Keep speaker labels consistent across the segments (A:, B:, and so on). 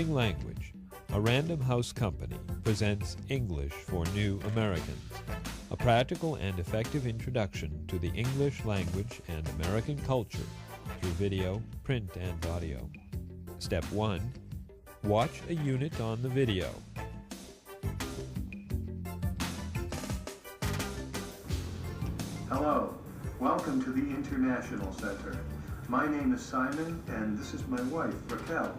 A: Language, a Random House company, presents English for New Americans, a practical and effective introduction to the English language and American culture through video, print, and audio. Step 1. Watch a unit on the video.
B: Hello, welcome to the International Center. My name is Simon, and this is my wife, Raquel.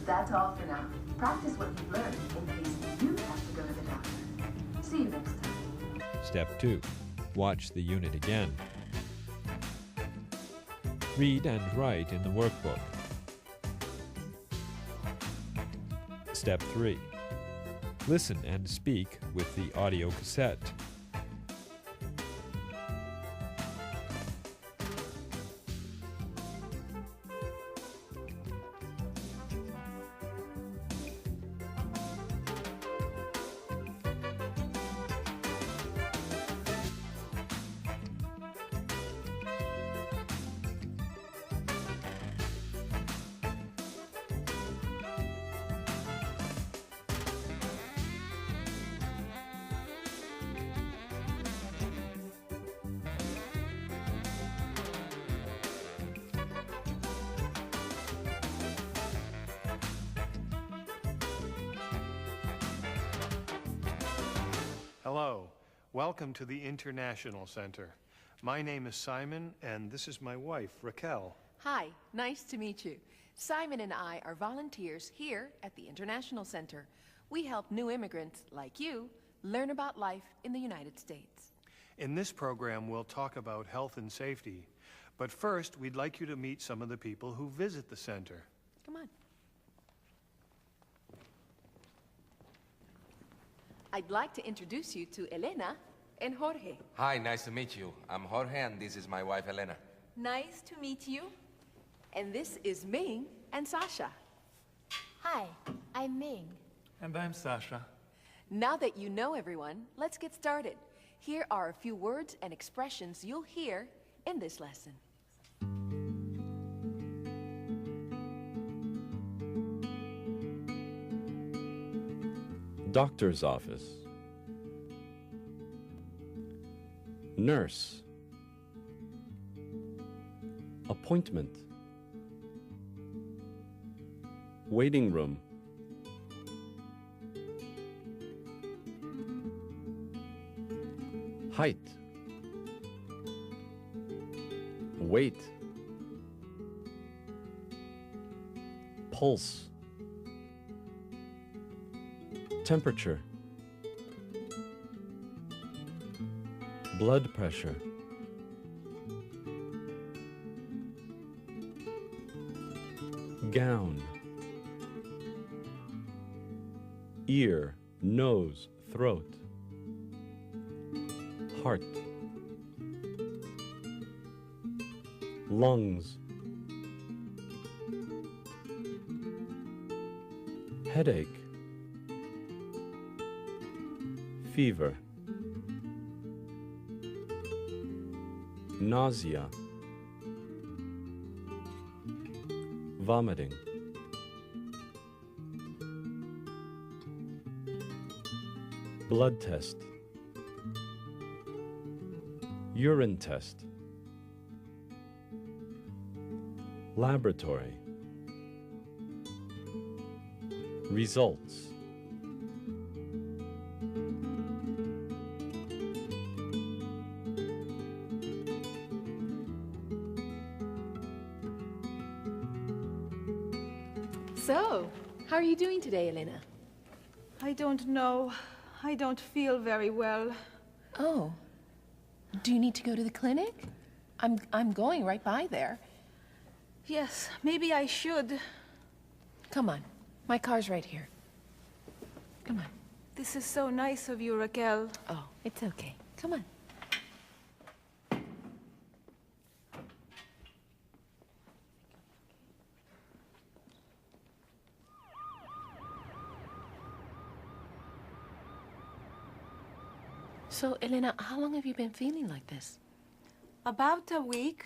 C: That's all for now. Practice what you've learned in case you have to go to the doctor. See you next time.
A: Step 2. Watch the unit again. Read and write in the workbook. Step 3. Listen and speak with the audio cassette.
B: Hello, welcome to the International Center. My name is Simon, and this is my wife, Raquel.
D: Hi, nice to meet you. Simon and I are volunteers here at the International Center. We help new immigrants like you learn about life in the United States.
B: In this program, we'll talk about health and safety. But first, we'd like you to meet some of the people who visit the center.
D: Come on. I'd like to introduce you to Elena and Jorge.
E: Hi, nice to meet you. I'm Jorge and this is my wife, Elena.
D: Nice to meet you. And this is Ming and Sasha.
F: Hi, I'm Ming.
G: And I'm Sasha.
D: Now that you know everyone, let's get started. Here are a few words and expressions you'll hear in this lesson.
H: Doctor's office. Nurse. Appointment. Waiting room. Height. Weight. Pulse. Temperature. Blood pressure. Gown. Ear, nose, throat. Heart. Lungs. Headache. Fever. Nausea. Vomiting. Blood test. Urine test. Laboratory. Results.
D: So, how are you doing today, Elena?
I: I don't know. I don't feel very well.
D: Oh, do you need to go to the clinic? I'm going right by there.
I: Yes, maybe I should.
D: Come on, my car's right here. Come on.
I: This is so nice of you, Raquel.
D: Oh, it's okay. Come on. So, Elena, how long have you been feeling like this?
I: About a week.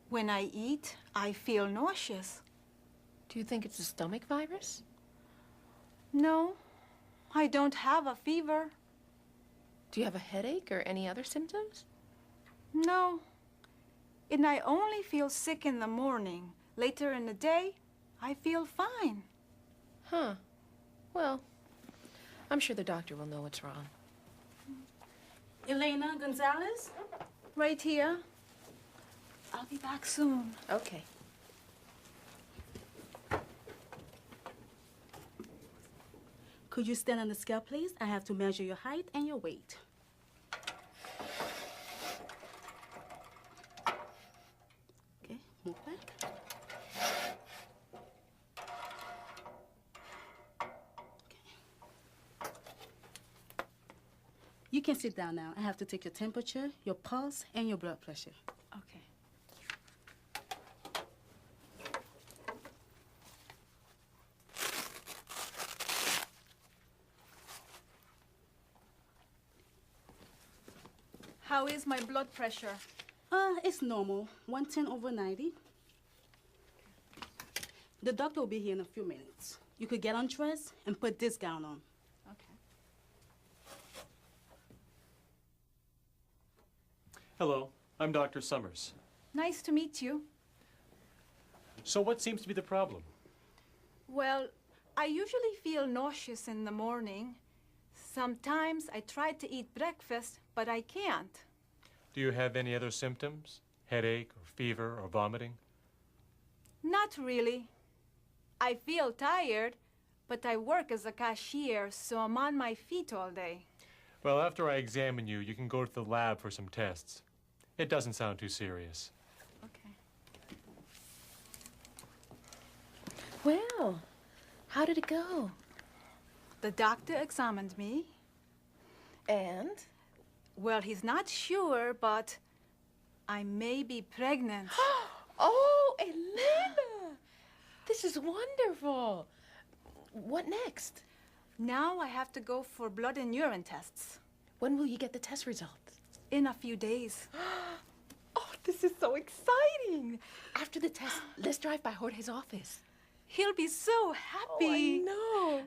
I: When I eat, I feel nauseous.
D: Do you think it's a stomach virus?
I: No, I don't have a fever.
D: Do you have a headache or any other symptoms?
I: No. And I only feel sick in the morning. Later in the day, I feel fine.
D: Huh. Well, I'm sure the doctor will know what's wrong.
G: Elena Gonzalez?
I: Right here. I'll be back soon.
D: Okay.
G: Could you stand on the scale, please? I have to measure your height and your weight. Okay, move back. Okay. You can sit down now. I have to take your temperature, your pulse, and your blood pressure.
I: Okay. How is my blood pressure?
G: It's normal, 110/90. The doctor will be here in a few minutes. You could get undressed and put this gown on.
I: Okay.
J: Hello, I'm Dr. Summers.
I: Nice to meet you.
J: So what seems to be the problem?
I: Well, I usually feel nauseous in the morning. Sometimes I try to eat breakfast, but I can't.
J: Do you have any other symptoms? Headache or fever or vomiting?
I: Not really. I feel tired, but I work as a cashier, so I'm on my feet all day.
J: Well, after I examine you, you can go to the lab for some tests. It doesn't sound too serious.
I: Okay.
D: Well, how did it go?
I: The doctor examined me.
D: And?
I: Well, he's not sure, but I may be pregnant.
D: Oh, Elena! This is wonderful. What next?
I: Now I have to go for blood and urine tests.
D: When will you get the test results?
I: In a few days.
D: Oh, this is so exciting. After the test, let's drive by Jorge's office.
I: He'll be so happy.
D: Oh, I know.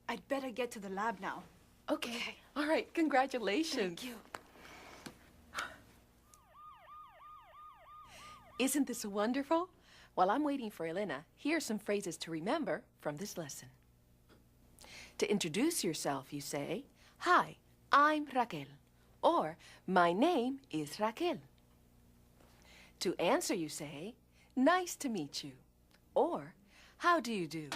I: I'd better get to the lab now.
D: Okay. All right. Congratulations.
I: Thank you.
D: Isn't this wonderful? While I'm waiting for Elena, here are some phrases to remember from this lesson. To introduce yourself, you say, "Hi, I'm Raquel," or "My name is Raquel." To answer, you say, "Nice to meet you," or "How do you do?"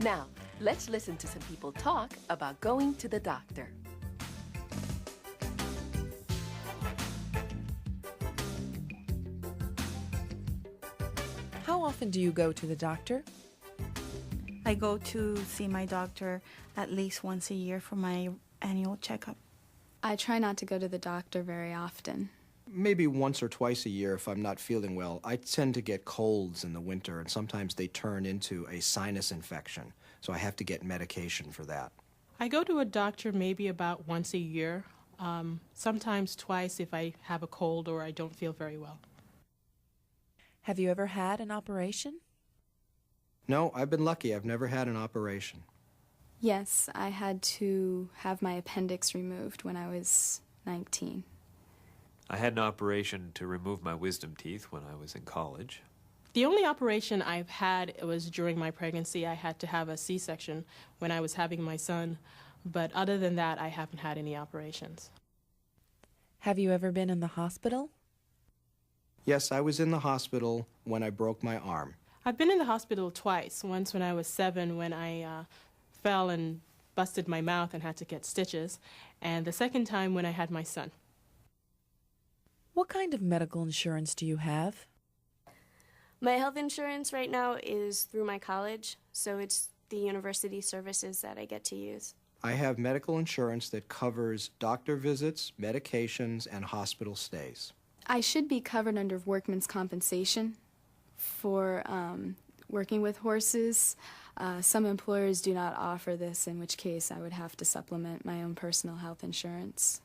D: Now, let's listen to some people talk about going to the doctor.
K: How often do you go to the doctor?
L: I go to see my doctor at least once a year for my annual checkup.
M: I try not to go to the doctor very often.
N: Maybe once or twice a year if I'm not feeling well. I tend to get colds in the winter, and sometimes they turn into a sinus infection, so I have to get medication for that.
O: I go to a doctor maybe about once a year, sometimes twice if I have a cold or I don't feel very well.
K: Have you ever had an operation?
N: No, I've been lucky. I've never had an operation.
M: Yes, I had to have my appendix removed when I was 19.
A: I had an operation to remove my wisdom teeth when I was in college.
O: The only operation I've had was during my pregnancy. I had to have a C-section when I was having my son, but other than that, I haven't had any operations.
K: Have you ever been in the hospital?
N: Yes, I was in the hospital when I broke my arm.
O: I've been in the hospital twice. Once when I was 7 when I fell and busted my mouth and had to get stitches, and the second time when I had my son.
K: What kind of medical insurance do you have?
P: My health insurance right now is through my college, so it's the university services that I get to use.
N: I have medical insurance that covers doctor visits, medications, and hospital stays.
M: I should be covered under workman's compensation for working with horses. Some employers do not offer this, in which case I would have to supplement my own personal health insurance.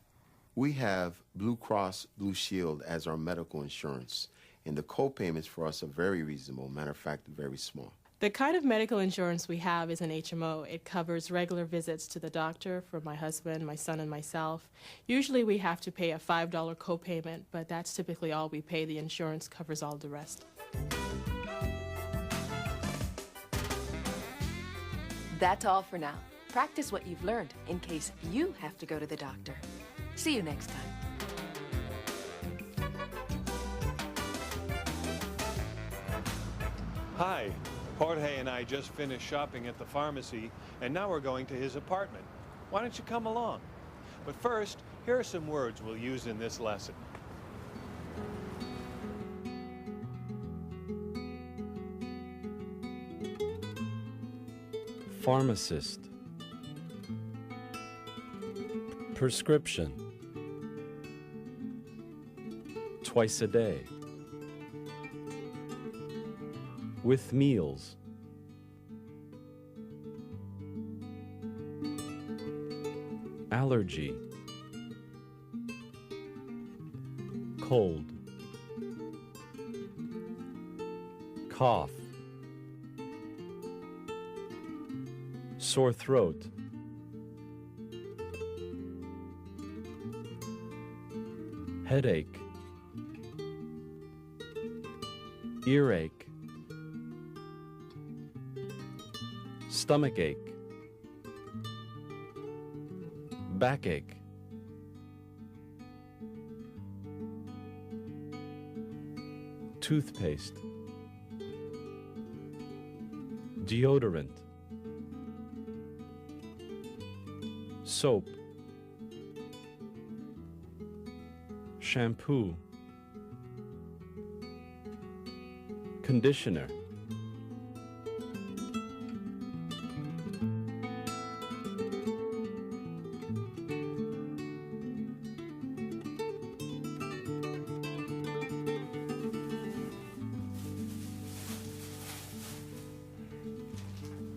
Q: We have Blue Cross Blue Shield as our medical insurance, And the co-payments for us are very reasonable. Matter of fact, very small.
O: The kind of medical insurance we have is an HMO. It covers regular visits to the doctor for my husband, my son, and myself. Usually we have to pay a $5 copayment, but that's typically all we pay. The insurance covers all the rest.
D: That's all for now. Practice what you've learned in case you have to go to the doctor. See you next time.
B: Hi, Jorge and I just finished shopping at the pharmacy, and now we're going to his apartment. Why don't you come along? But first, here are some words we'll use in this lesson.
H: Pharmacist. Prescription. Twice a day. With meals. Allergy. Cold. Cough. Sore throat. Headache. Earache. Stomachache. Backache. Toothpaste. Deodorant. Soap. Shampoo. Conditioner.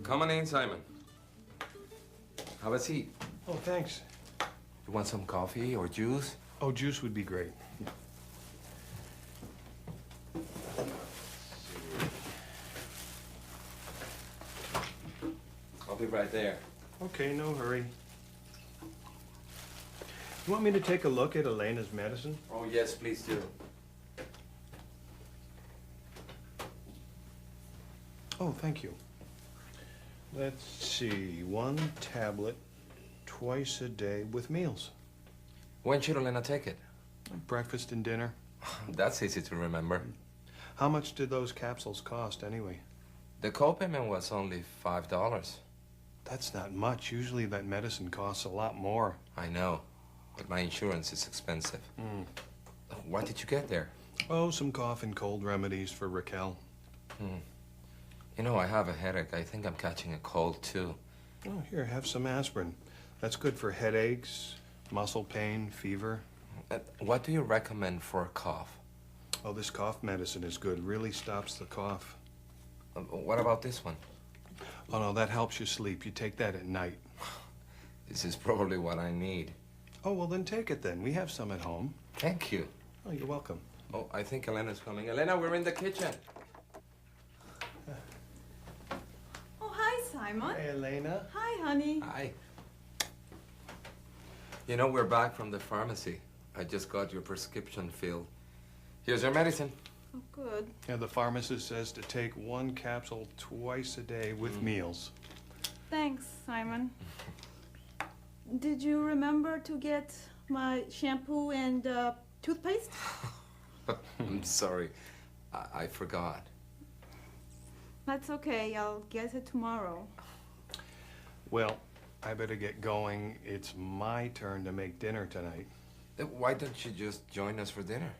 E: Come on in, Simon. Have a seat.
B: Oh, thanks.
E: You want some coffee or juice?
B: Oh, juice would be great.
E: I'll be right there.
B: Okay, no hurry. You want me to take a look at Elena's medicine?
E: Oh, yes, please do.
B: Oh, thank you. Let's see, 1 tablet twice a day with meals.
E: When should Elena take it?
B: Breakfast and dinner.
E: That's easy to remember.
B: How much did those capsules cost anyway?
E: The copayment was only $5.
B: That's not much. Usually that medicine costs a lot more.
E: I know, but my insurance is expensive. What did you get there?
B: Oh, some cough and cold remedies for Raquel.
E: You know, I have a headache. I think I'm catching a cold, too.
B: Oh, here, have some aspirin. That's good for headaches, muscle pain, fever.
E: What do you recommend for a cough?
B: Oh, this cough medicine is good. Really stops the cough.
E: What about this one?
B: Oh, no, that helps you sleep. You take that at night.
E: This is probably what I need.
B: Oh, well, then take it then. We have some at home.
E: Thank you.
B: Oh, you're welcome.
E: Oh, I think Elena's coming. Elena, we're in the kitchen.
I: Oh, hi, Simon.
B: Hey, Elena.
I: Hi, honey.
E: Hi. You know, we're back from the pharmacy. I just got your prescription filled. Here's your medicine.
I: Oh, good.
B: Yeah, the pharmacist says to take 1 capsule twice a day with meals.
I: Thanks, Simon. Did you remember to get my shampoo and toothpaste?
E: I'm sorry. I forgot.
I: That's okay. I'll get it tomorrow.
B: Well, I better get going. It's my turn to make dinner tonight.
E: Why don't you just join us for dinner?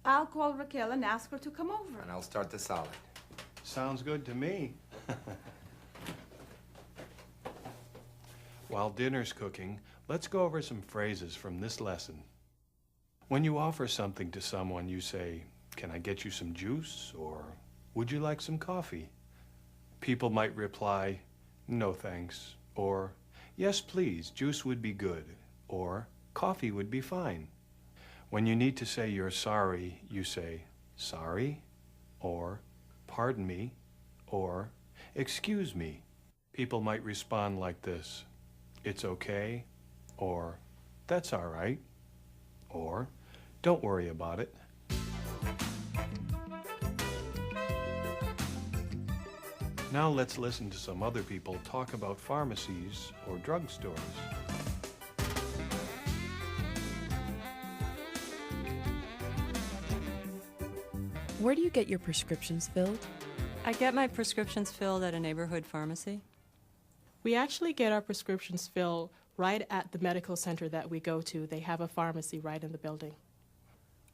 I: I'll call Raquel and ask her to come over.
E: And I'll start the salad.
B: Sounds good to me. While dinner's cooking, let's go over some phrases from this lesson. When you offer something to someone, you say, "Can I get you some juice?" or "Would you like some coffee?" People might reply, "No, thanks," or "Yes, please, juice would be good," or "Coffee would be fine." When you need to say you're sorry, you say, sorry, or pardon me, or excuse me. People might respond like this: it's okay, or that's all right, or don't worry about it. Now let's listen to some other people talk about pharmacies or drugstores.
K: Where do you get your prescriptions filled?
R: I get my prescriptions filled at a neighborhood pharmacy.
O: We actually get our prescriptions filled right at the medical center that we go to. They have a pharmacy right in the building.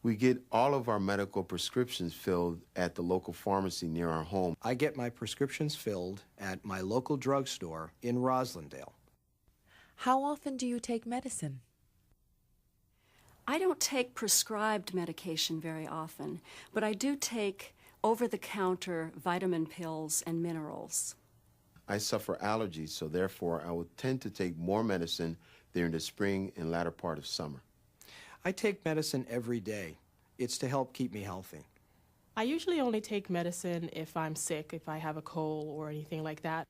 Q: We get all of our medical prescriptions filled at the local pharmacy near our home.
N: I get my prescriptions filled at my local drugstore in Roslindale.
K: How often do you take medicine?
S: I don't take prescribed medication very often, but I do take over-the-counter vitamin pills and minerals.
Q: I suffer allergies, so therefore I would tend to take more medicine during the spring and latter part of summer.
N: I take medicine every day. It's to help keep me healthy.
O: I usually only take medicine if I'm sick, if I have a cold or anything like that.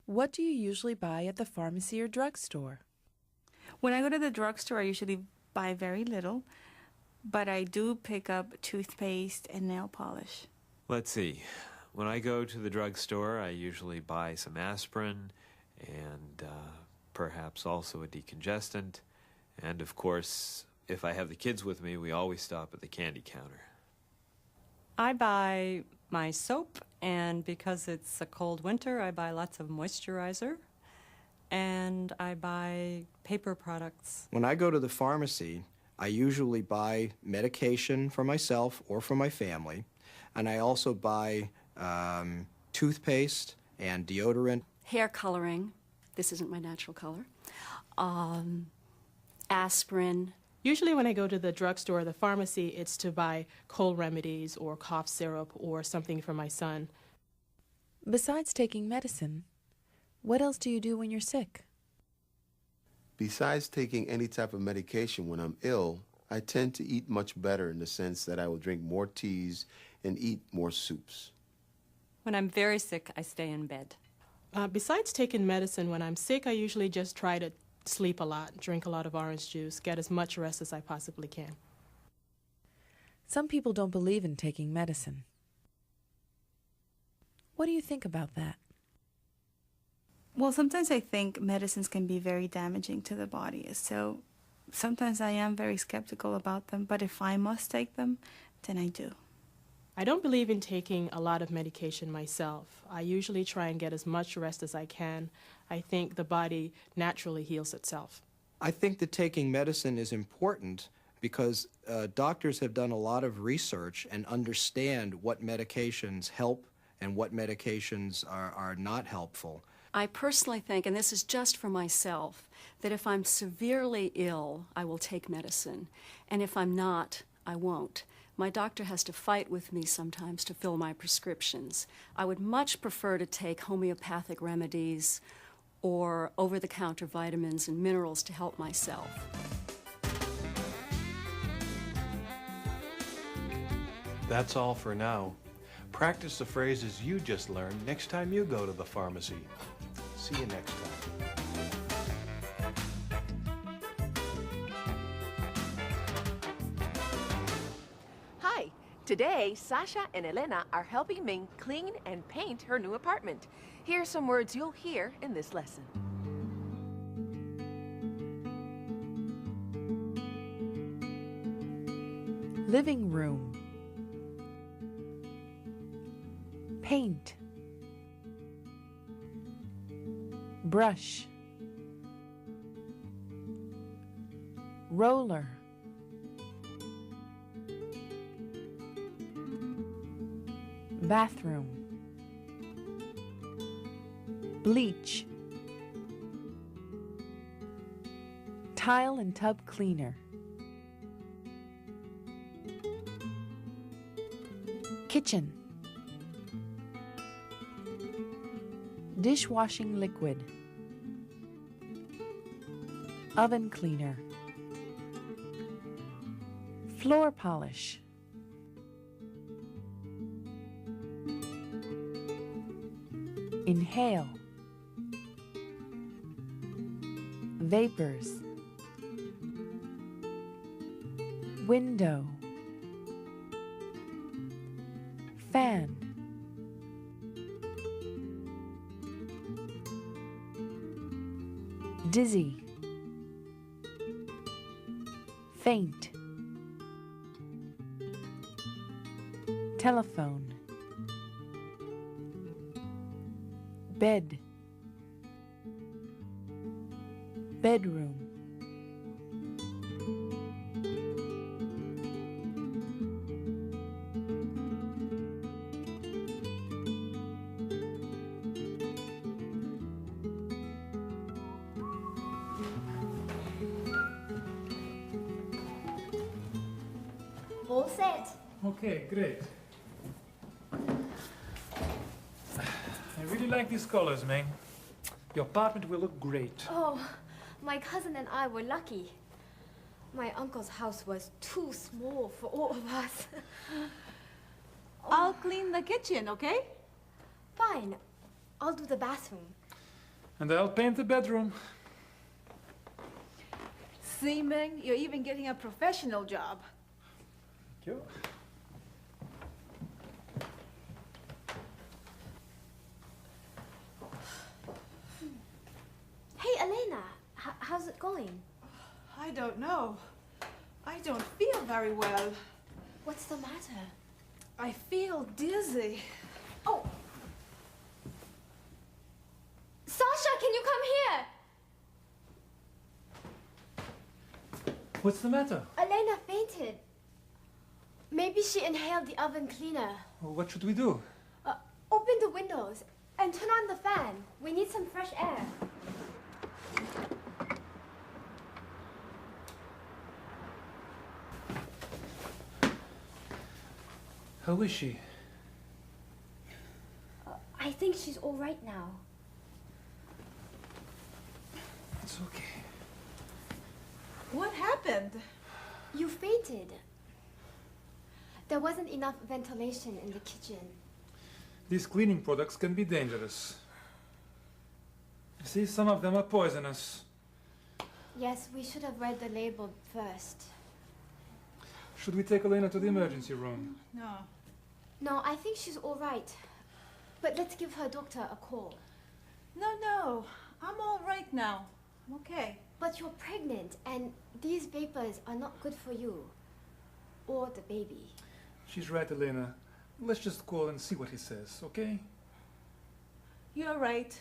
K: What do you usually buy at the pharmacy or drugstore?
L: When I go to the drugstore, I usually buy very little, but I do pick up toothpaste and nail polish.
A: Let's see. When I go to the drugstore, I usually buy some aspirin and perhaps also a decongestant. And of course, if I have the kids with me, we always stop at the candy counter.
R: I buy my soap, and because it's a cold winter, I buy lots of moisturizer, and I buy paper products.
N: When I go to the pharmacy, I usually buy medication for myself or for my family, and I also buy toothpaste and deodorant.
S: Hair coloring. This isn't my natural color. Aspirin.
O: Usually when I go to the drugstore or the pharmacy, it's to buy cold remedies or cough syrup or something for my son.
K: Besides taking medicine, what else do you do when you're sick?
Q: Besides taking any type of medication when I'm ill, I tend to eat much better in the sense that I will drink more teas and eat more soups.
R: When I'm very sick, I stay in bed.
O: Besides taking medicine, when I'm sick, I usually just try to sleep a lot, drink a lot of orange juice, get as much rest as I possibly can.
K: Some people don't believe in taking medicine. What do you think about that?
L: Well, sometimes I think medicines can be very damaging to the body, so sometimes I am very skeptical about them, but if I must take them, then I do.
O: I don't believe in taking a lot of medication myself. I usually try and get as much rest as I can. I think the body naturally heals itself.
N: I think that taking medicine is important because doctors have done a lot of research and understand what medications help and what medications are not helpful.
S: I personally think, and this is just for myself, that if I'm severely ill, I will take medicine. And if I'm not, I won't. My doctor has to fight with me sometimes to fill my prescriptions. I would much prefer to take homeopathic remedies or over-the-counter vitamins and minerals to help myself.
B: That's all for now. Practice the phrases you just learned next time you go to the pharmacy. See you next time.
D: Hi, today Sasha and Elena are helping Ming clean and paint her new apartment. Here are some words you'll hear in this lesson.
K: Living room. Paint. Brush. Roller. Bathroom. Bleach. Tile and tub cleaner. Kitchen. Dishwashing liquid. Oven cleaner. Floor polish. Inhale. Vapors. Window. Fan. Dizzy. Faint. Telephone. Bed. Bedroom.
F: All set.
T: Okay, great. I really like these colors, Ming. Your apartment will look great.
F: Oh, my cousin and I were lucky. My uncle's house was too small for all of us.
I: I'll clean the kitchen, okay?
F: Fine. I'll do the bathroom.
T: And I'll paint the bedroom.
I: See, Ming, you're even getting a professional job.
T: Thank you.
F: Hey, Elena, how's it going?
I: I don't know. I don't feel very well.
F: What's the matter?
I: I feel dizzy.
F: Oh! Sasha, can you come here?
T: What's the matter?
F: Elena fainted. Maybe she inhaled the oven cleaner.
T: Well, what should we do?
F: Open the windows and turn on the fan. We need some fresh air.
T: How is she?
F: I think she's all right now.
T: It's okay.
I: What happened?
F: You fainted. There wasn't enough ventilation in the kitchen.
T: These cleaning products can be dangerous. You see, some of them are poisonous.
F: Yes, we should have read the label first.
T: Should we take Elena to the emergency room?
I: No.
F: No, I think she's all right. But let's give her doctor a call.
I: No. I'm all right now. I'm okay.
F: But you're pregnant, and these vapors are not good for you. Or the baby.
T: She's right, Elena. Let's just call and see what he says, okay?
I: You're right.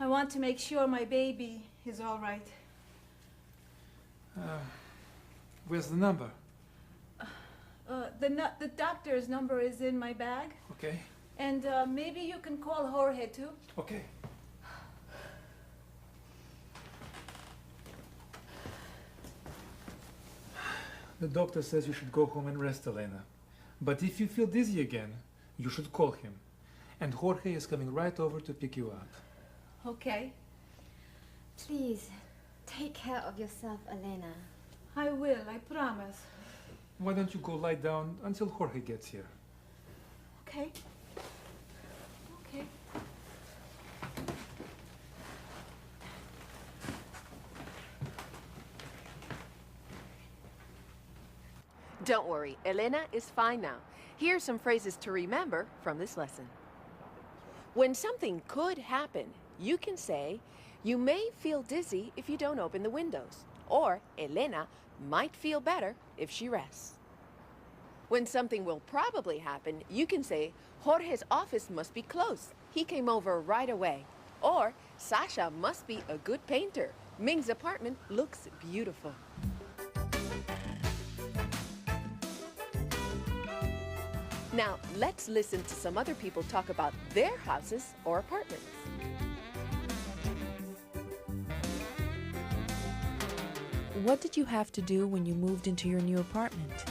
I: I want to make sure my baby is all right.
T: Where's the number?
I: The doctor's number is in my bag.
T: Okay.
I: And maybe you can call Jorge too.
T: Okay. The doctor says you should go home and rest, Elena. But if you feel dizzy again, you should call him. And Jorge is coming right over to pick you up.
I: Okay.
F: Please, take care of yourself, Elena.
I: I will, I promise.
T: Why don't you go lie down until Jorge gets here?
I: Okay. Okay.
D: Don't worry, Elena is fine now. Here's some phrases to remember from this lesson. When something could happen, you can say, you may feel dizzy if you don't open the windows. Or, Elena might feel better if she rests. When something will probably happen, you can say, Jorge's office must be closed. He came over right away. Or, Sasha must be a good painter. Ming's apartment looks beautiful. Now, let's listen to some other people talk about their houses or apartments.
K: What did you have to do when you moved into your new apartment?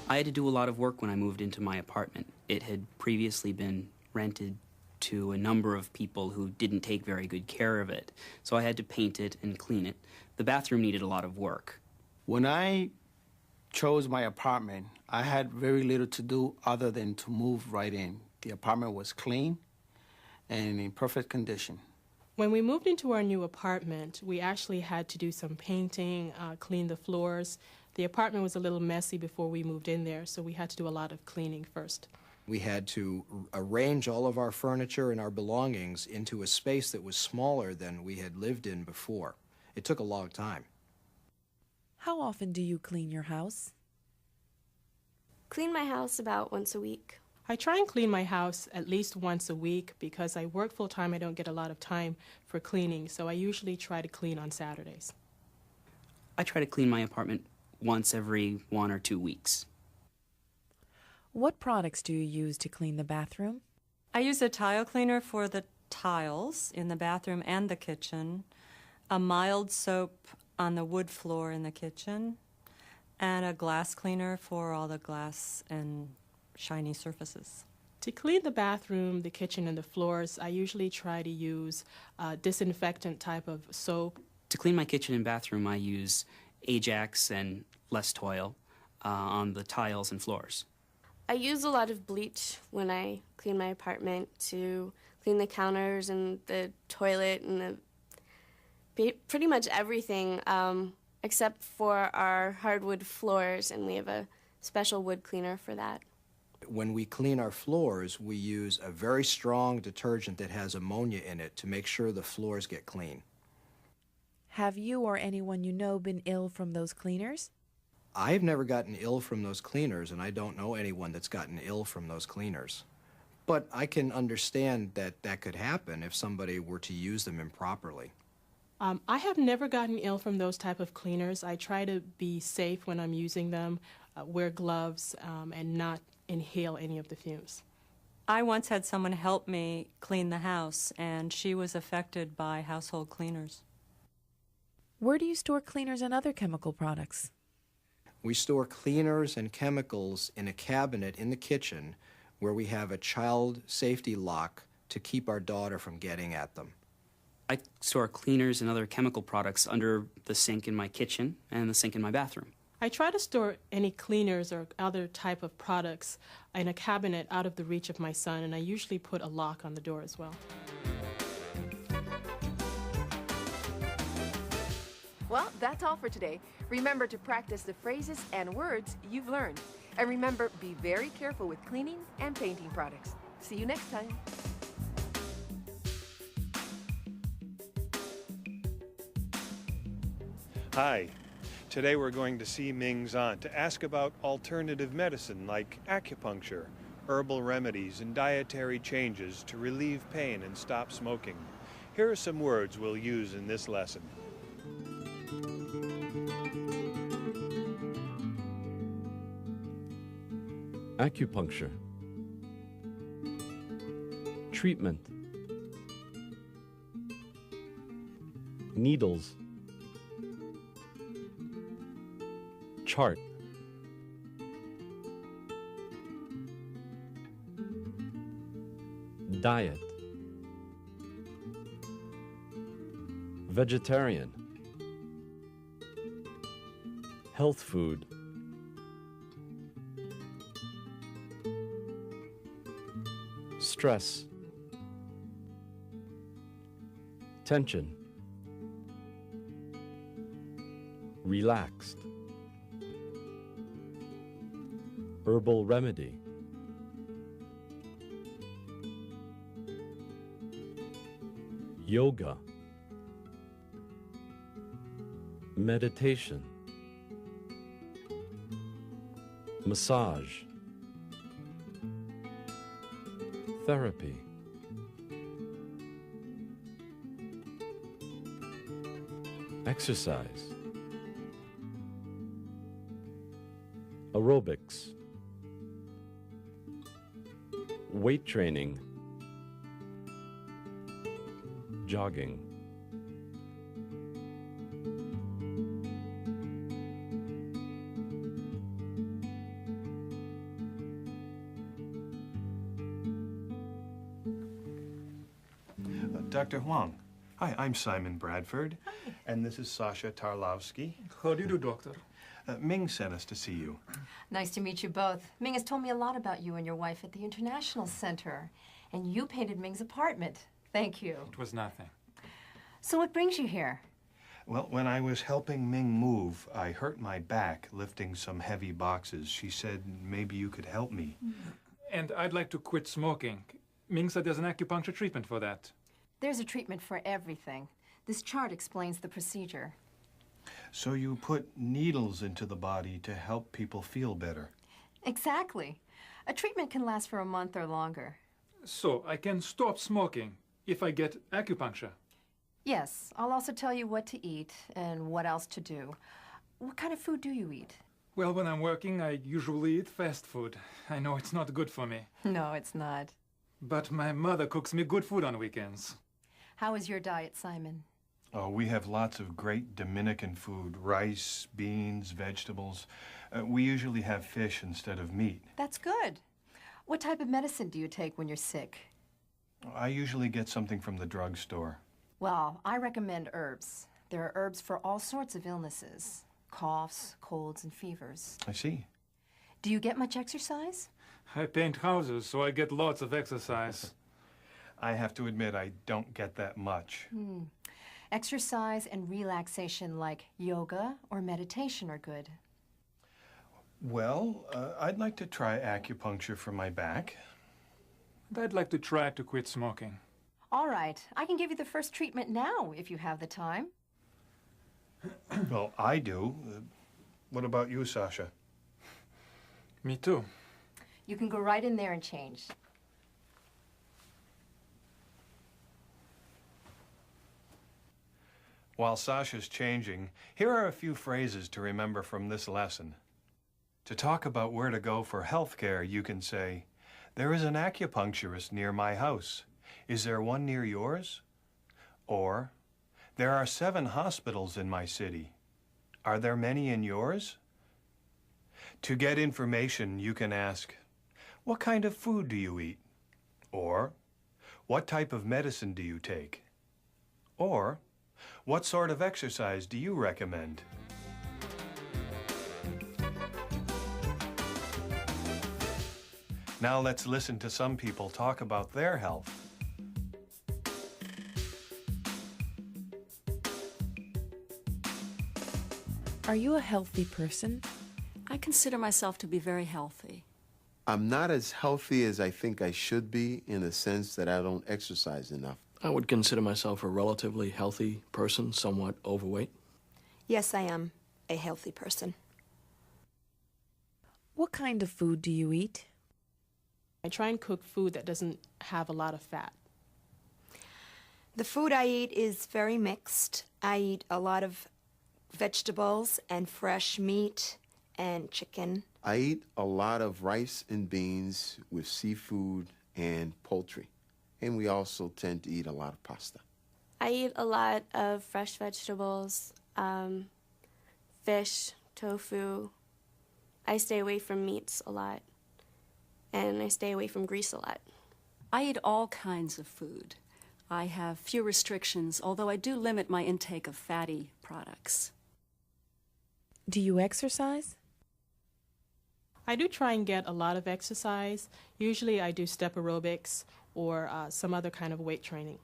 U: I had to do a lot of work when I moved into my apartment. It had previously been rented to a number of people who didn't take very good care of it. So I had to paint it and clean it. The bathroom needed a lot of work.
V: When I chose my apartment, I had very little to do other than to move right in. The apartment was clean, and in perfect condition.
O: When we moved into our new apartment, we actually had to do some painting, clean the floors. The apartment was a little messy before we moved in there, so we had to do a lot of cleaning first.
N: We had to arrange all of our furniture and our belongings into a space that was smaller than we had lived in before. It took a long time.
K: How often do you clean your house?
P: Clean my house about once a week.
O: I try and clean my house at least once a week because I work full-time. I don't get a lot of time for cleaning, so I usually try to clean on Saturdays.
U: I try to clean my apartment once every 1 or 2 weeks.
K: What products do you use to clean the bathroom?
R: I use a tile cleaner for the tiles in the bathroom and the kitchen, a mild soap on the wood floor in the kitchen, and a glass cleaner for all the glass and shiny surfaces.
O: To clean the bathroom, the kitchen, and the floors, I usually try to use a disinfectant type of soap.
U: To clean my kitchen and bathroom, I use Ajax and Less Toil on the tiles and floors.
P: I use a lot of bleach when I clean my apartment to clean the counters and the toilet and pretty much everything except for our hardwood floors, and we have a special wood cleaner for that.
N: When we clean our floors, we use a very strong detergent that has ammonia in it to make sure the floors get clean.
K: Have you or anyone you know been ill from those cleaners?
N: I've never gotten ill from those cleaners, and I don't know anyone that's gotten ill from those cleaners. But I can understand that that could happen if somebody were to use them improperly.
O: I have never gotten ill from those type of cleaners. I try to be safe when I'm using them, wear gloves, and not inhale any of the fumes.
R: I once had someone help me clean the house, and she was affected by household cleaners.
K: Where do you store cleaners and other chemical products?
N: We store cleaners and chemicals in a cabinet in the kitchen where we have a child safety lock to keep our daughter from getting at them.
U: I store cleaners and other chemical products under the sink in my kitchen and the sink in my bathroom.
O: I try to store any cleaners or other type of products in a cabinet out of the reach of my son, and I usually put a lock on the door as well.
D: Well, that's all for today. Remember to practice the phrases and words you've learned. And remember, be very careful with cleaning and painting products. See you next time.
B: Hi. Today we're going to see Ming's aunt to ask about alternative medicine like acupuncture, herbal remedies, and dietary changes to relieve pain and stop smoking. Here are some words we'll use in this lesson.
H: Acupuncture. Treatment. Needles. Chart. Diet. Vegetarian. Health food. Stress. Tension. Relaxed. Herbal remedy. Yoga. Meditation. Massage. Therapy. Exercise. Aerobics. Weight training. Jogging.
B: Dr. Huang. Hi, I'm Simon Bradford.
C: Hi.
B: And this is Sasha Tarlowski.
T: How do you do, doctor?
B: Ming sent us to see you.
C: Nice to meet you both. Ming has told me a lot about you and your wife at the International Center. And you painted Ming's apartment. Thank you.
T: It was nothing.
C: So what brings you here?
B: Well, when I was helping Ming move, I hurt my back lifting some heavy boxes. She said maybe you could help me.
T: And I'd like to quit smoking. Ming said there's an acupuncture treatment for that.
C: There's a treatment for everything. This chart explains the procedure.
B: So you put needles into the body to help people feel better.
C: Exactly. A treatment can last for a month or longer.
T: So I can stop smoking if I get acupuncture.
C: Yes, I'll also tell you what to eat and what else to do. What kind of food do you eat?
T: Well, when I'm working, I usually eat fast food. I know it's not good for me.
C: No, it's not.
T: But my mother cooks me good food on weekends.
C: How is your diet, Simon?
B: Oh, we have lots of great Dominican food, rice, beans, vegetables. We usually have fish instead of meat.
C: That's good. What type of medicine do you take when you're sick?
B: I usually get something from the drugstore.
C: Well, I recommend herbs. There are herbs for all sorts of illnesses. Coughs, colds, and fevers.
B: I see.
C: Do you get much exercise?
T: I paint houses, so I get lots of exercise.
B: I have to admit, I don't get that much.
C: Exercise and relaxation like yoga or meditation are good.
B: Well, I'd like to try acupuncture for my back.
T: And I'd like to try to quit smoking.
C: All right, I can give you the first treatment now if you have the time.
B: Well, I do. What about you, Sasha?
T: Me too.
C: You can go right in there and change.
B: While Sasha's changing, here are a few phrases to remember from this lesson. To talk about where to go for health care, you can say, "There is an acupuncturist near my house. Is there one near yours?" Or, "There are 7 hospitals in my city. Are there many in yours?" To get information, you can ask, "What kind of food do you eat?" Or, "What type of medicine do you take?" Or, "What sort of exercise do you recommend?" Now let's listen to some people talk about their health.
K: Are you a healthy person?
S: I consider myself to be very healthy.
Q: I'm not as healthy as I think I should be in the sense that I don't exercise enough.
G: I would consider myself a relatively healthy person, somewhat overweight.
W: Yes, I am a healthy person.
K: What kind of food do you eat?
O: I try and cook food that doesn't have a lot of fat.
W: The food I eat is very mixed. I eat a lot of vegetables and fresh meat and chicken.
Q: I eat a lot of rice and beans with seafood and poultry. And we also tend to eat a lot of pasta.
P: I eat a lot of fresh vegetables, fish, tofu. I stay away from meats a lot, and I stay away from grease a lot.
S: I eat all kinds of food. I have few restrictions, although I do limit my intake of fatty products.
K: Do you exercise?
O: I do try and get a lot of exercise. Usually I do step aerobics or some other kind of weight training.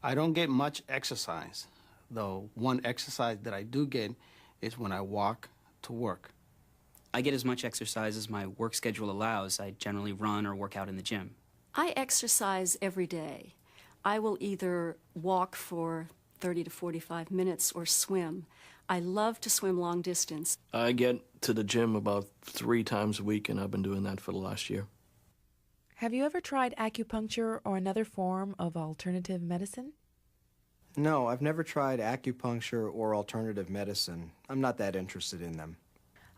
V: I don't get much exercise, though one exercise that I do get is when I walk to work.
U: I get as much exercise as my work schedule allows. I generally run or work out in the gym.
S: I exercise every day. I will either walk for 30 to 45 minutes or swim. I love to swim long distance.
G: I get to the gym about 3 times a week, and I've been doing that for the last year.
K: Have you ever tried acupuncture or another form of alternative medicine?
N: No, I've never tried acupuncture or alternative medicine. I'm not that interested in them.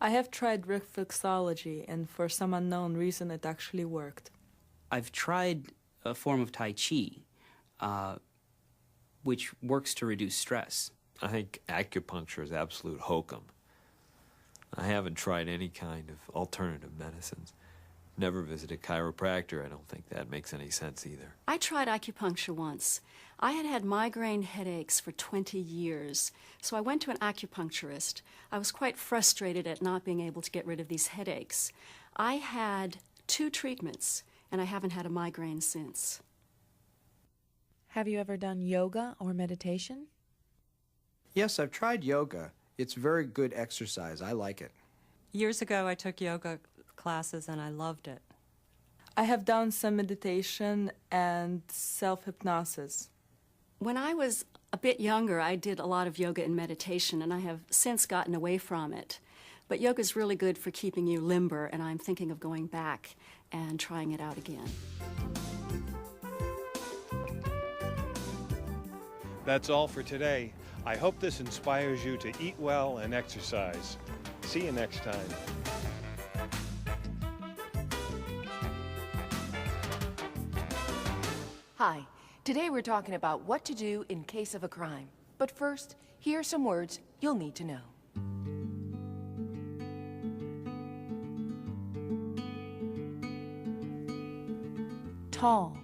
X: I have tried reflexology, and for some unknown reason it actually worked.
U: I've tried a form of Tai Chi, which works to reduce stress.
A: I think acupuncture is absolute hokum. I haven't tried any kind of alternative medicines. Never visited a chiropractor. I don't think that makes any sense either.
S: I tried acupuncture once. I had had migraine headaches for 20 years, so I went to an acupuncturist. I was quite frustrated at not being able to get rid of these headaches. I had 2 treatments, and I haven't had a migraine since.
K: Have you ever done yoga or meditation?
N: Yes, I've tried yoga. It's very good exercise. I like it.
R: Years ago, I took yoga classes and I loved it.
X: I have done some meditation and self-hypnosis.
S: When I was a bit younger, I did a lot of yoga and meditation, and I have since gotten away from it. But yoga is really good for keeping you limber, and I'm thinking of going back and trying it out again.
B: That's all for today. I hope this inspires you to eat well and exercise. See you next time.
D: Hi. Today we're talking about what to do in case of a crime. But first, here are some words you'll need to know.
K: Tall.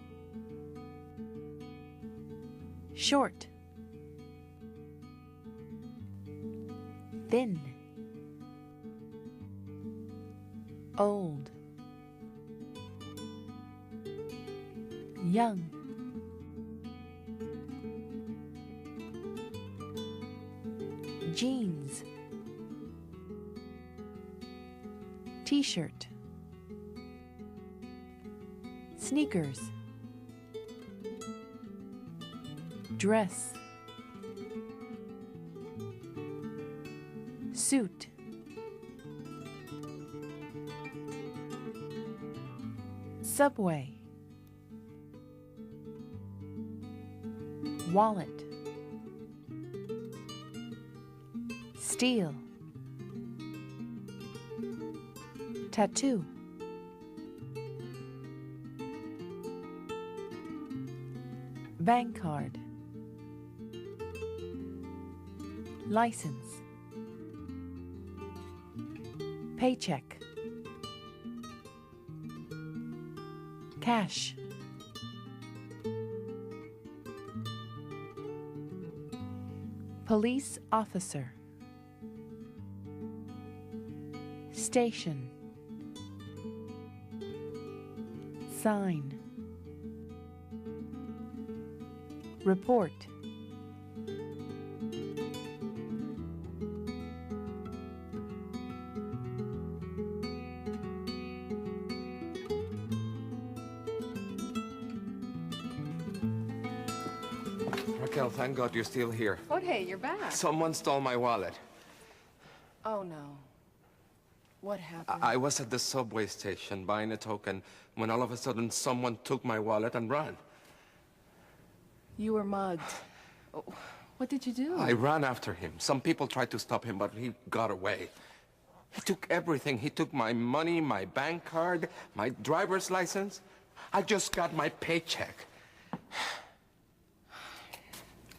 K: Short. Thin. Old. Young. Jeans. T-shirt. Sneakers. Dress. Suit. Subway. Wallet. Steel. Tattoo. Bank card. License. Paycheck. Cash. Police officer. Station. Sign. Report.
E: Raquel, thank God you're still here.
D: Jorge, you're back.
E: Someone stole my wallet.
D: Oh, no. What happened?
E: I was at the subway station buying a token when all of a sudden someone took my wallet and ran.
D: You were mugged. Oh, what did you do?
E: I ran after him. Some people tried to stop him, but he got away. He took everything. He took my money, my bank card, my driver's license. I just got my paycheck.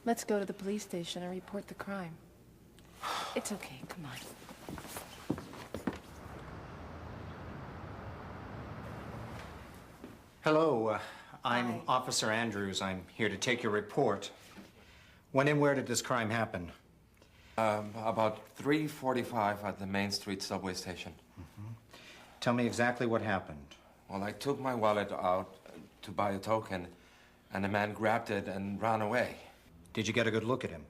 D: Let's go to the police station and report the crime. It's okay, come on.
J: Hello, I'm Officer Andrews. I'm here to take your report. When and where did this crime happen?
E: About 3:45 at the Main Street subway station.
J: Tell me exactly what happened.
E: Well, I took my wallet out to buy a token, and a man grabbed it and ran away.
J: Did you get a good look at him?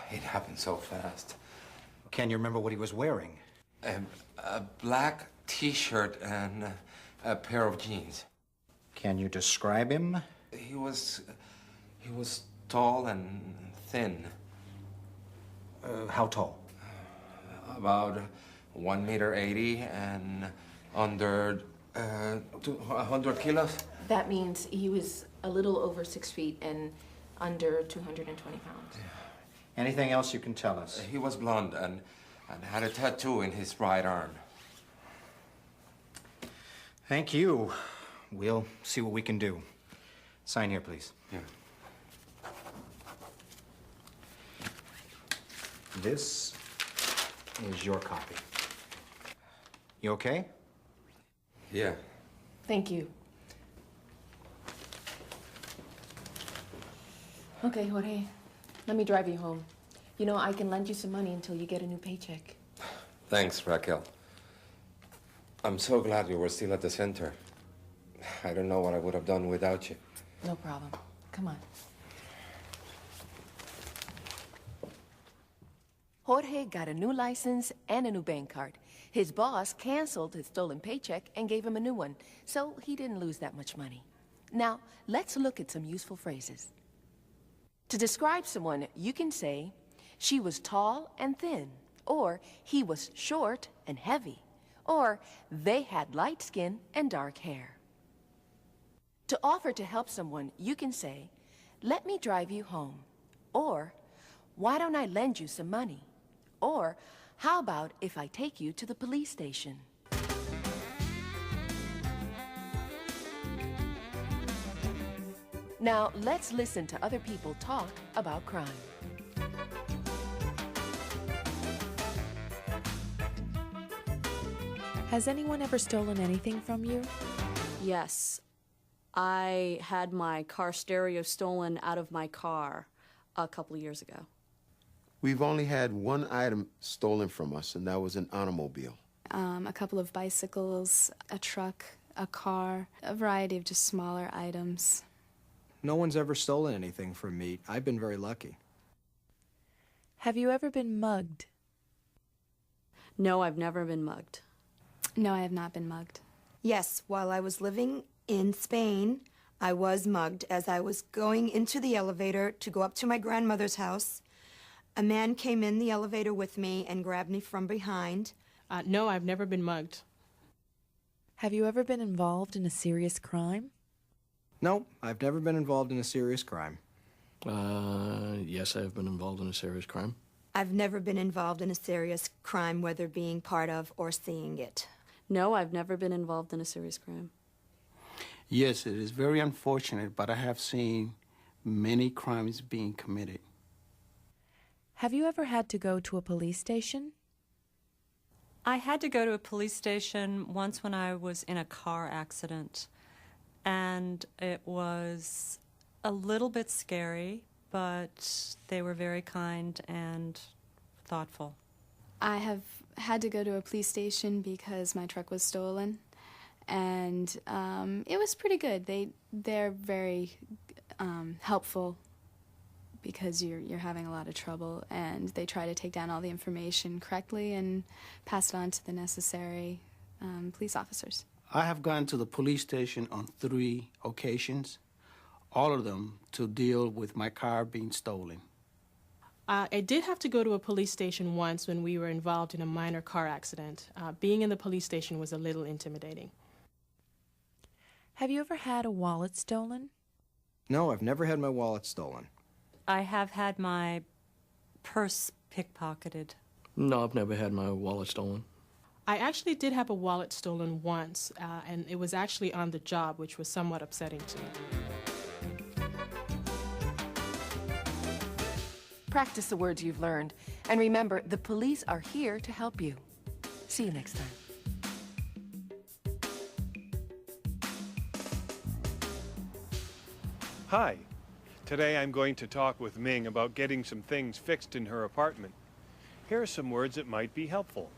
E: It happened so fast.
J: Can you remember what he was wearing?
E: A black T-shirt and a pair of jeans.
J: Can you describe him?
E: He was tall and thin.
J: How tall?
E: About 1.80 meters and under 100 kilos.
D: That means he was a little over 6 feet and under 220 pounds.
J: Anything else you can tell us?
E: He was blonde and had a tattoo in his right arm.
J: Thank you. We'll see what we can do. Sign here, please.
E: Yeah.
J: This is your copy. You okay?
E: Yeah.
D: Thank you. Okay, Jorge. Let me drive you home. You know, I can lend you some money until you get a new paycheck.
E: Thanks, Raquel. I'm so glad you were still at the center. I don't know what I would have done without you.
D: No problem. Come on. Jorge got a new license and a new bank card. His boss canceled his stolen paycheck and gave him a new one, so he didn't lose that much money. Now, let's look at some useful phrases. To describe someone, you can say, she was tall and thin, or he was short and heavy, or they had light skin and dark hair. To offer to help someone, you can say, let me drive you home, or why don't I lend you some money, or how about if I take you to the police station? Now, let's listen to other people talk about crime.
K: Has anyone ever stolen anything from you?
S: Yes. I had my car stereo stolen out of my car a couple of years ago.
Q: We've only had one item stolen from us, and that was an automobile.
P: A couple of bicycles, a truck, a car, a variety of just smaller items.
N: No one's ever stolen anything from me. I've been very lucky.
K: Have you ever been mugged?
S: No, I've never been mugged.
P: No, I have not been mugged.
W: Yes, while I was living in Spain, I was mugged as I was going into the elevator to go up to my grandmother's house. A man came in the elevator with me and grabbed me from behind.
O: No, I've never been mugged.
K: Have you ever been involved in a serious crime?
N: No, I've never been involved in a serious crime.
G: Yes, I have been involved in a serious crime.
W: I've never been involved in a serious crime, whether being part of or seeing it.
S: No, I've never been involved in a serious crime.
V: Yes, it is very unfortunate, but I have seen many crimes being committed.
K: Have you ever had to go to a police station?
R: I had to go to a police station once when I was in a car accident, and it was a little bit scary, but they were very kind and thoughtful.
P: I have had to go to a police station because my truck was stolen, and it was pretty good. They're very helpful because you're having a lot of trouble, and they try to take down all the information correctly and pass it on to the necessary police officers.
V: I have gone to the police station on 3 occasions, all of them to deal with my car being stolen.
O: I did have to go to a police station once when we were involved in a minor car accident. Being in the police station was a little intimidating.
K: Have you ever had a wallet stolen?
N: No, I've never had my wallet stolen.
R: I have had my purse pickpocketed.
G: No, I've never had my wallet stolen.
O: I actually did have a wallet stolen once, and it was actually on the job, which was somewhat upsetting to me.
D: Practice the words you've learned, and remember, the police are here to help you. See you next time.
B: Hi. Today I'm going to talk with Ming about getting some things fixed in her apartment. Here are some words that might be helpful.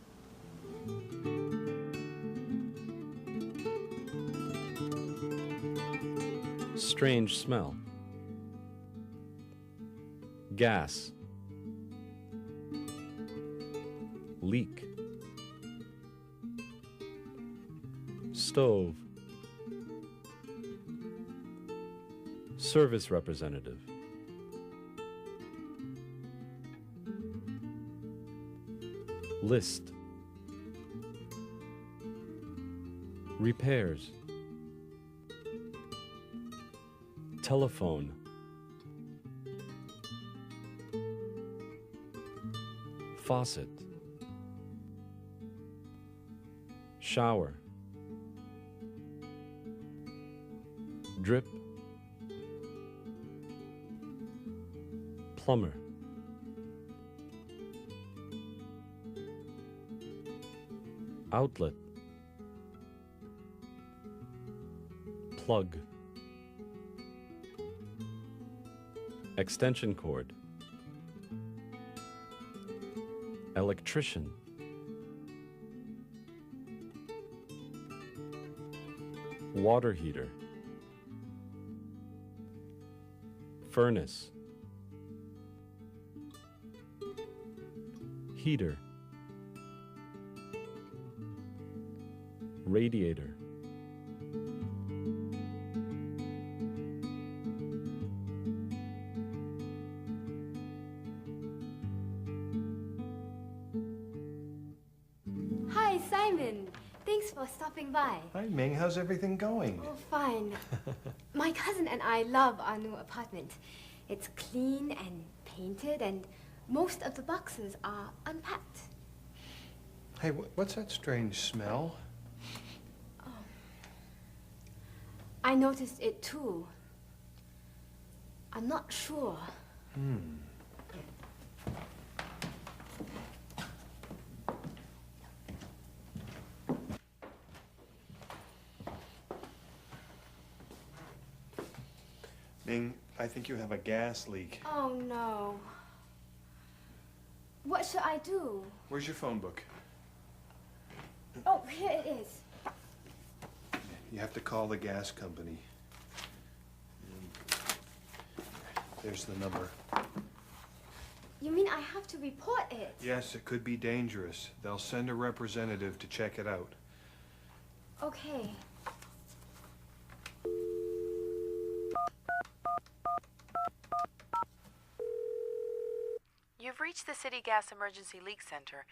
H: Strange smell. Gas. Leak. Stove. Service representative. List. Repairs. Telephone. Faucet. Shower. Drip. Plumber. Outlet. Plug. Extension cord. Electrician. water heater, furnace, heater, radiator,
F: Hi, Simon. Thanks for stopping by.
B: Hi, Ming. How's everything going?
F: Oh, fine. My cousin and I love our new apartment. It's clean and painted, and most of the boxes are unpacked.
B: Hey, what's that strange smell?
F: I noticed it too. I'm not sure.
B: Ming, I think you have a gas leak.
F: Oh, no. What should I do?
B: Where's your phone book?
F: Oh, here it is.
B: You have to call the gas company. There's the number.
F: You mean I have to report it?
B: Yes, it could be dangerous. They'll send a representative to check it out.
F: Okay.
K: You've reached the City Gas Emergency Leak Center.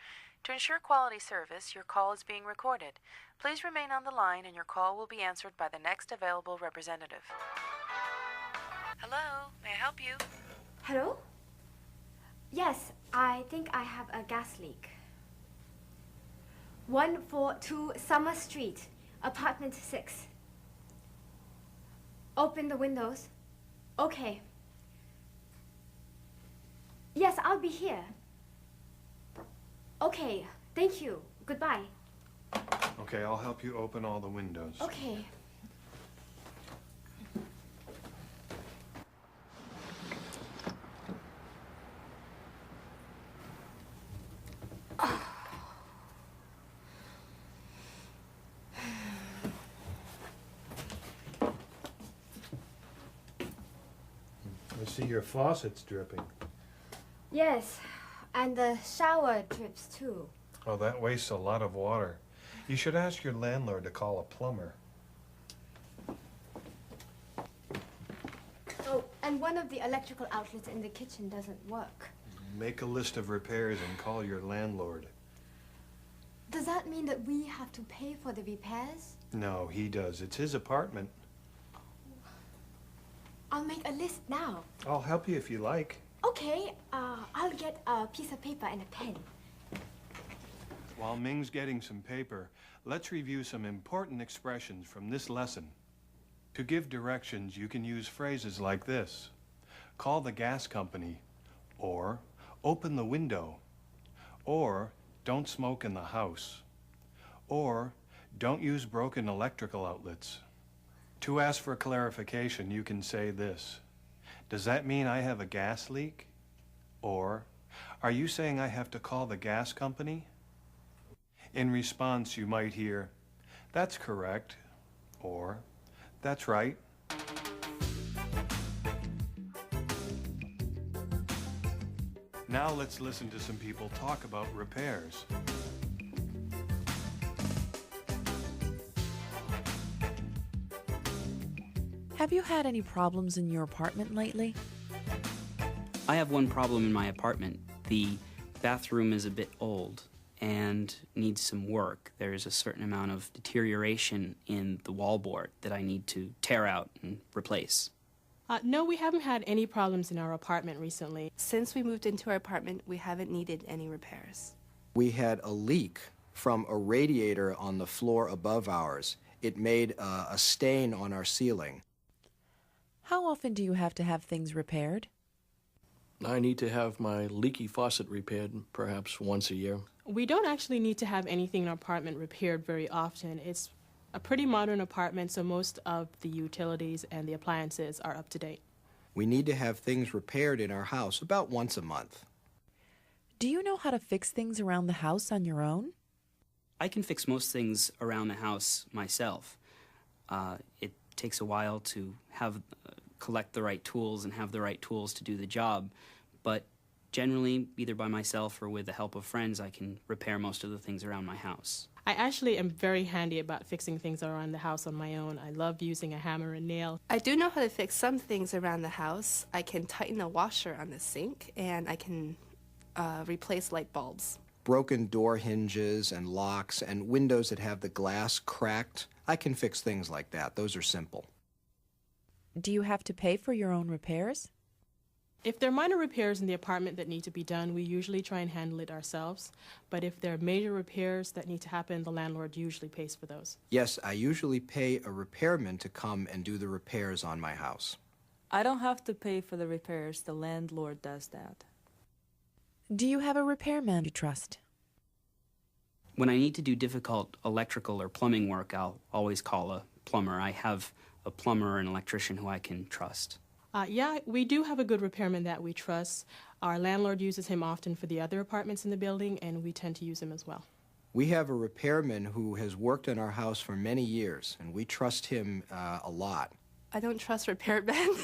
K: To ensure quality service, your call is being recorded. Please remain on the line and your call will be answered by the next available representative. Hello, may I help you?
F: Hello? Yes, I think I have a gas leak. 142 Summer Street, apartment 6. Open the windows. Okay. Yes, I'll be here. Okay, thank you. Goodbye.
B: Okay, I'll help you open all the windows.
F: Okay.
B: I see your faucet's dripping.
F: Yes, and the shower drips too.
B: Oh, that wastes a lot of water. You should ask your landlord to call a plumber.
F: Oh, and one of the electrical outlets in the kitchen doesn't work.
B: Make a list of repairs and call your landlord.
F: Does that mean that we have to pay for the repairs?
B: No, he does. It's his apartment.
F: I'll make a list now.
B: I'll help you if you like.
F: Okay, I'll get a piece of paper and a pen.
B: While Ming's getting some paper, let's review some important expressions from this lesson. To give directions, you can use phrases like this. Call the gas company, or open the window, or don't smoke in the house, or don't use broken electrical outlets. To ask for clarification, you can say this. Does that mean I have a gas leak? Or, are you saying I have to call the gas company? In response, you might hear, that's correct, or, that's right. Now let's listen to some people talk about repairs.
K: Have you had any problems in your apartment lately?
U: I have one problem in my apartment. The bathroom is a bit old and needs some work. There is a certain amount of deterioration in the wallboard that I need to tear out and replace.
O: No, we haven't had any problems in our apartment recently.
P: Since we moved into our apartment, we haven't needed any repairs.
N: We had a leak from a radiator on the floor above ours. It made a stain on our ceiling.
K: How often do you have to have things repaired?
G: I need to have my leaky faucet repaired perhaps once a year.
O: We don't actually need to have anything in our apartment repaired very often. It's a pretty modern apartment, so most of the utilities and the appliances are up to date.
N: We need to have things repaired in our house about once a month.
K: Do you know how to fix things around the house on your own?
U: I can fix most things around the house myself. It takes a while to collect the right tools and have the right tools to do the job, but generally, either by myself or with the help of friends, I can repair most of the things around my house.
O: I actually am very handy about fixing things around the house on my own. I love using a hammer and nail.
I: I do know how to fix some things around the house. I can tighten a washer on the sink, and I can replace light bulbs.
N: Broken door hinges and locks and windows that have the glass cracked. I can fix things like that. Those are simple.
L: Do you have to pay for your own repairs?
O: If there are minor repairs in the apartment that need to be done, we usually try and handle it ourselves. But if there are major repairs that need to happen, the landlord usually pays for those.
N: Yes, I usually pay a repairman to come and do the repairs on my house.
X: I don't have to pay for the repairs. The landlord does that.
L: Do you have a repairman you trust?
U: When I need to do difficult electrical or plumbing work, I'll always call a plumber. I have a plumber or an electrician who I can trust.
O: Yeah, we do have a good repairman that we trust. Our landlord uses him often for the other apartments in the building, and we tend to use him as well.
N: We have a repairman who has worked in our house for many years, and we trust him a lot.
I: I don't trust repairmen.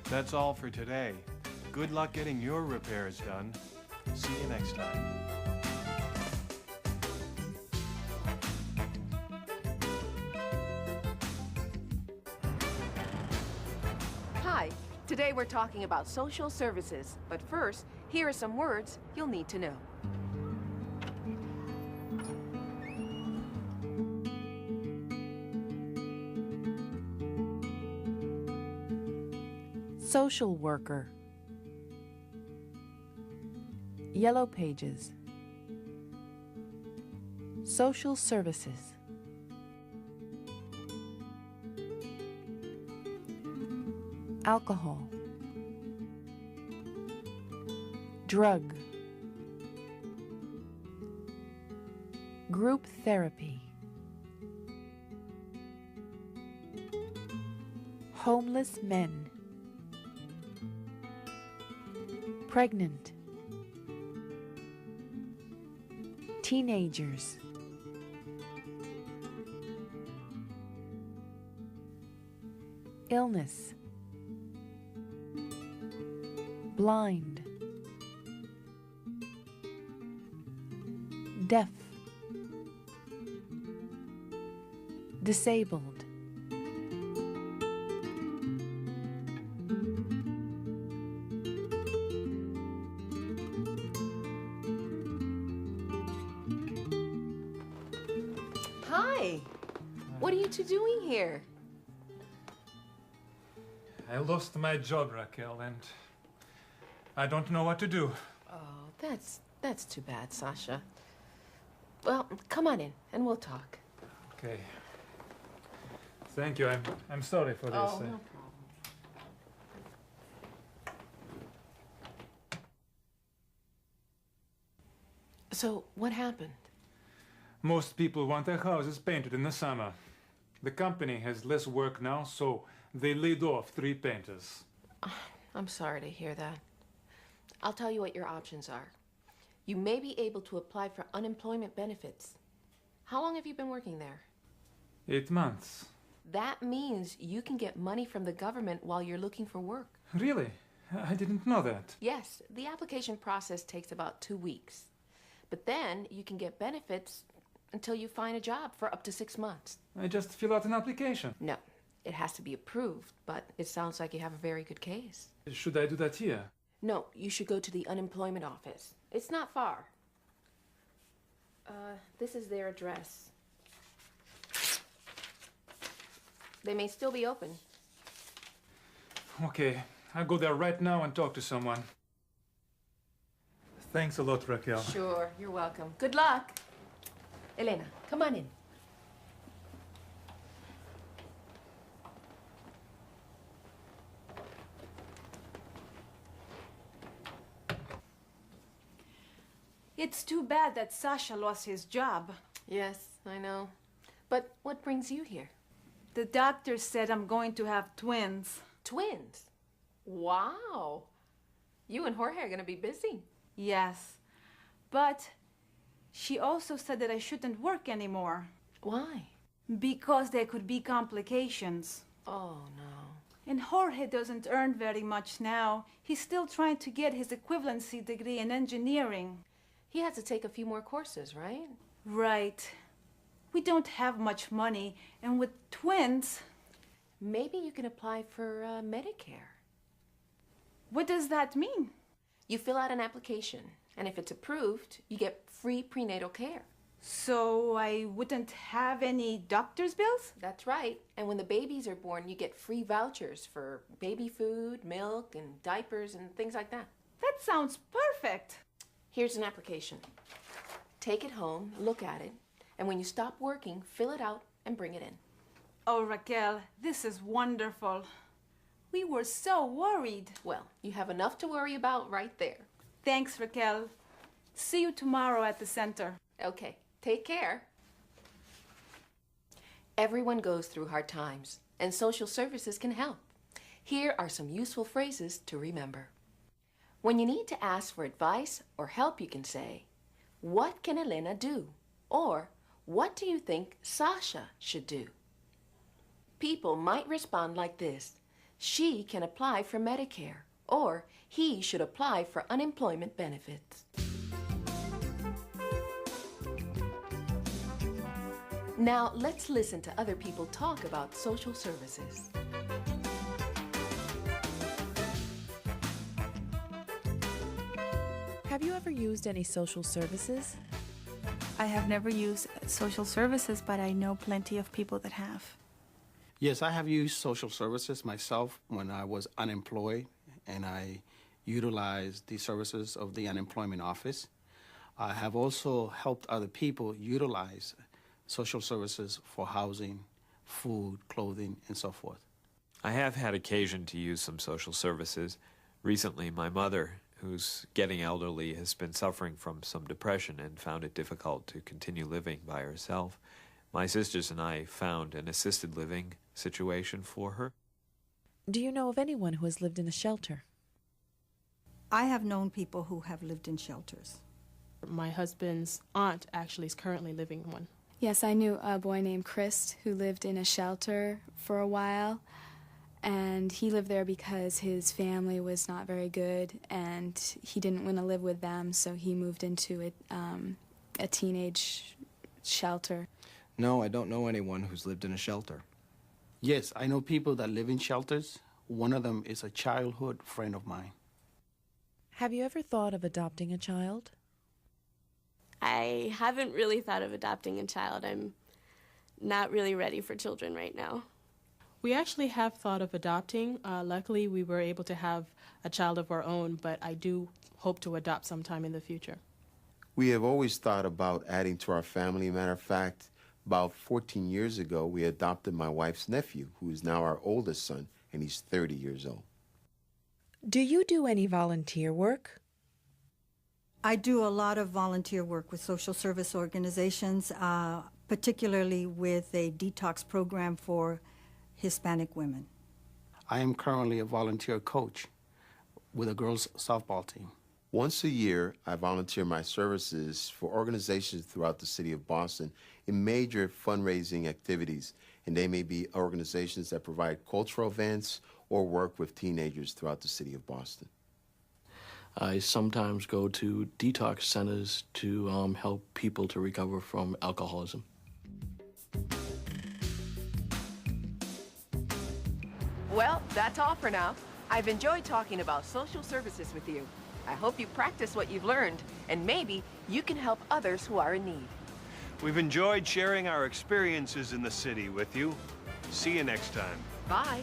B: That's all for today. Good luck getting your repairs done. See you next time.
D: Hi, today we're talking about social services, but first, here are some words you'll need to know.
L: Social worker. Yellow pages. Social services. Alcohol. Drug. Group therapy. Homeless men. Pregnant. Teenagers. Illness. Blind. Deaf. Disabled.
D: Hi. What are you two doing here?
M: I lost my job, Raquel, and I don't know what to do.
D: Oh, that's too bad, Sasha. Well, come on in, and we'll talk.
M: Okay. Thank you. I'm sorry for this.
D: Oh, no problem. So, what happened?
M: Most people want their houses painted in the summer. The company has less work now, so they laid off 3 painters.
D: I'm sorry to hear that. I'll tell you what your options are. You may be able to apply for unemployment benefits. How long have you been working there?
M: 8 months.
D: That means you can get money from the government while you're looking for work.
M: Really? I didn't know that.
D: Yes, the application process takes about 2 weeks. But then you can get benefits until you find a job for up to 6 months.
M: I just fill out an application.
D: No, it has to be approved, but it sounds like you have a very good case.
M: Should I do that here?
D: No, you should go to the unemployment office. It's not far. This is their address. They may still be open.
M: Okay, I'll go there right now and talk to someone. Thanks a lot, Raquel.
D: Sure, you're welcome. Good luck. Elena, come on in.
T: It's too bad that Sasha lost his job.
D: Yes, I know. But what brings you here?
T: The doctor said I'm going to have twins.
D: Twins? Wow. You and Jorge are going to be busy.
T: Yes, but She also said that I shouldn't work anymore.
D: Why?
T: Because there could be complications.
D: Oh, no.
T: And Jorge doesn't earn very much now. He's still trying to get his equivalency degree in engineering.
D: He has to take a few more courses, right?
T: Right. We don't have much money, and with twins...
D: Maybe you can apply for Medicare.
T: What does that mean?
D: You fill out an application, and if it's approved, you get free prenatal care.
T: So I wouldn't have any doctor's bills?
D: That's right. And when the babies are born, you get free vouchers for baby food, milk, and diapers, and things like that.
T: That sounds perfect.
D: Here's an application. Take it home, look at it, and when you stop working, fill it out and bring it in.
T: Oh, Raquel, this is wonderful. We were so worried.
D: Well, you have enough to worry about right there.
T: Thanks, Raquel. See you tomorrow at the center.
D: Okay, take care. Everyone goes through hard times, and social services can help. Here are some useful phrases to remember. When you need to ask for advice or help, you can say, "What can Elena do?" Or, "What do you think Sasha should do?" People might respond like this: "She can apply for Medicare," or "He should apply for unemployment benefits." Now, let's listen to other people talk about social services.
L: Have you ever used any social services?
A: I have never used social services, but I know plenty of people that have.
V: Yes, I have used social services myself when I was unemployed, and I utilized the services of the unemployment office. I have also helped other people utilize social services for housing, food, clothing, and so forth.
C: I have had occasion to use some social services. Recently, my mother, who's getting elderly, has been suffering from some depression and found it difficult to continue living by herself. My sisters and I found an assisted living situation for her.
L: Do you know of anyone who has lived in a shelter?
A: I have known people who have lived in shelters.
O: My husband's aunt actually is currently living in one.
P: Yes, I knew a boy named Chris who lived in a shelter for a while, and he lived there because his family was not very good, and he didn't want to live with them, so he moved into a teenage shelter.
N: No, I don't know anyone who's lived in a shelter.
V: Yes, I know people that live in shelters. One of them is a childhood friend of mine.
L: Have you ever thought of adopting a child?
P: I haven't really thought of adopting a child. I'm not really ready for children right now.
O: We actually have thought of adopting. Luckily, we were able to have a child of our own, but I do hope to adopt sometime in the future.
Q: We have always thought about adding to our family. Matter of fact, about 14 years ago, we adopted my wife's nephew, who is now our oldest son, and he's 30 years old.
L: Do you do any volunteer work?
A: I do a lot of volunteer work with social service organizations, particularly with a detox program for Hispanic women.
V: I am currently a volunteer coach with a girls' softball team.
Q: Once a year, I volunteer my services for organizations throughout the city of Boston in major fundraising activities, and they may be organizations that provide cultural events or work with teenagers throughout the city of Boston.
G: I sometimes go to detox centers to help people to recover from alcoholism.
D: Well, that's all for now. I've enjoyed talking about social services with you. I hope you practice what you've learned, and maybe you can help others who are in need.
B: We've enjoyed sharing our experiences in the city with you. See you next time.
D: Bye.